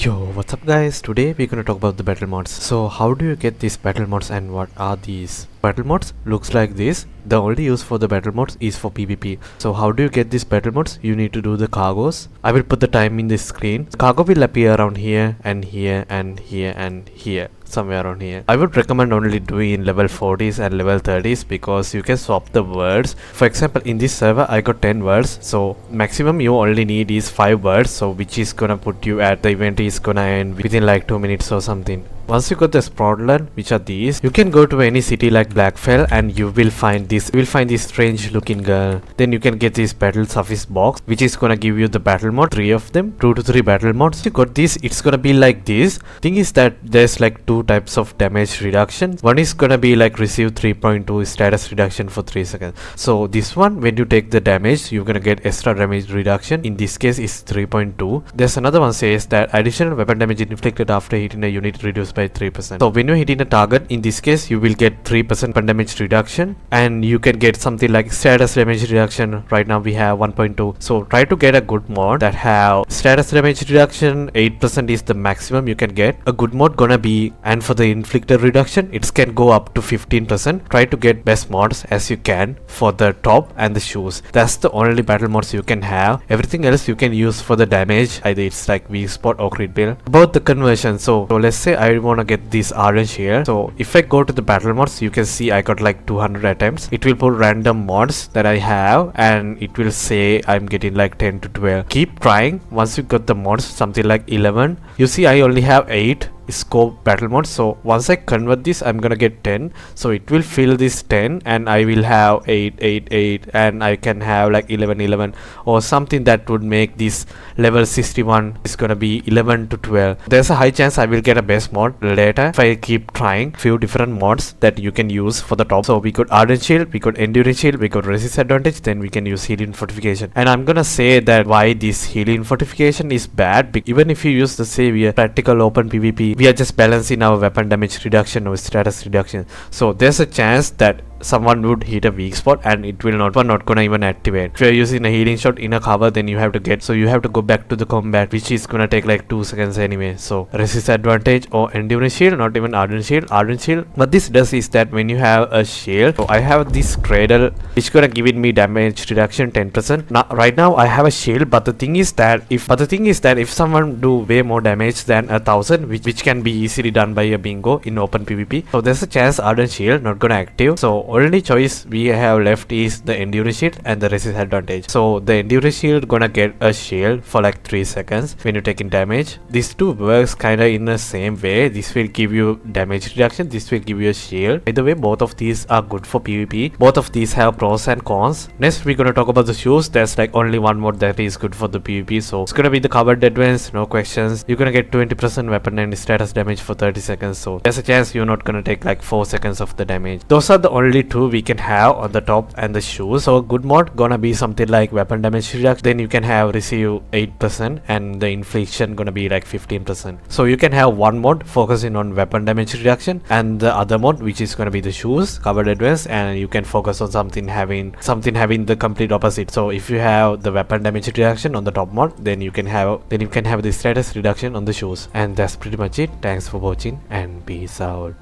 Yo, what's up guys? Today we're gonna talk about the battle mods. So how do you get these battle mods and what are these? Battle mods looks like this. The only use for the battle mods is for PvP. So how do you get these battle mods? You need to do the cargos. I will put the time in the screen. Cargo will appear around here and here and here and here. Somewhere around here. I would recommend only doing in level 40s and level 30s because you can swap the words. For example, in this server I got 10 words, so maximum you only need is 5 words, so which is gonna put you at the event is gonna end within like 2 minutes or something. Once you got the Sprawler, which are these, you can go to any city like Blackfell and you will find this strange looking girl. Then you can get this battle surface box, which is gonna give you the battle mod, 3 of them, 2 to 3 battle mods. You got this, it's gonna be like this. Thing is that there's like 2 types of damage reduction. One is gonna be like receive 3.2 status reduction for 3 seconds. So this one, when you take the damage, you're gonna get extra damage reduction. In this case is 3.2. There's another one says that additional weapon damage inflicted after hitting a unit reduced by 3%. So when you're hitting a target, in this case you will get 3% weapon damage reduction, and you can get something like status damage reduction. Right now we have 1.2. So try to get a good mod that have status damage reduction. 8% is the maximum you can get. A good mod gonna be, and for the inflicted reduction it can go up to 15%. Try to get best mods as you can for the top and the shoes. That's the only battle mods you can have. Everything else you can use for the damage, either it's like weak spot or crit build. About the conversion, so let's say I wanna get this orange here. So if I go to the battle mods, you can see I got like 200 attempts. It will put random mods that I have and it will say I'm getting like 10 to 12. Keep trying. Once you got the mods, something like 11, you see I only have 8 scope battle mode. So once I convert this, I'm gonna get 10. So it will fill this 10 and I will have 8 and I can have like 11 or something that would make this level 61 is gonna be 11 to 12. There's a high chance I will get a best mod later if I keep trying few different mods that you can use for the top. So we got Ardent Shield, we got Endurance Shield, we got Resist Advantage, then we can use Healing Fortification. And I'm gonna say that why this Healing Fortification is bad. Even if you use the Savior practical open PvP, we are just balancing our weapon damage reduction or status reduction. So there's a chance that someone would hit a weak spot and it will not gonna even activate. If you're using a healing shot in a cover, then you have to go back to the combat, which is gonna take like 2 seconds anyway. So resist advantage or endurance shield, not even ardent shield. What this does is that when you have a shield, so I have this cradle which gonna give me damage reduction 10%. Now right now I have a shield, but the thing is that if someone do way more damage than 1000, which can be easily done by a bingo in open PvP, so there's a chance ardent shield not gonna active. So only choice we have left is the endurance shield and the resist advantage. So the endurance shield gonna get a shield for like 3 seconds when you're taking damage. These two works kinda in the same way. This will give you damage reduction, this will give you a shield. By the way, both of these are good for PvP. Both of these have pros and cons. Next we're gonna talk about the shoes. There's like only one mod that is good for the PvP, so it's gonna be the covered advance, no questions. You're gonna get 20% weapon and status damage for 30 seconds, so there's a chance you're not gonna take like 4 seconds of the damage. Those are the only two we can have on the top and the shoes. So a good mod gonna be something like weapon damage reduction, then you can have receive 8% and the infliction gonna be like 15%. So you can have one mod focusing on weapon damage reduction and the other mod which is gonna be the shoes, covered advance, and you can focus on something having the complete opposite. So if you have the weapon damage reduction on the top mod, then you can have the status reduction on the shoes. And that's pretty much it. Thanks for watching and peace out.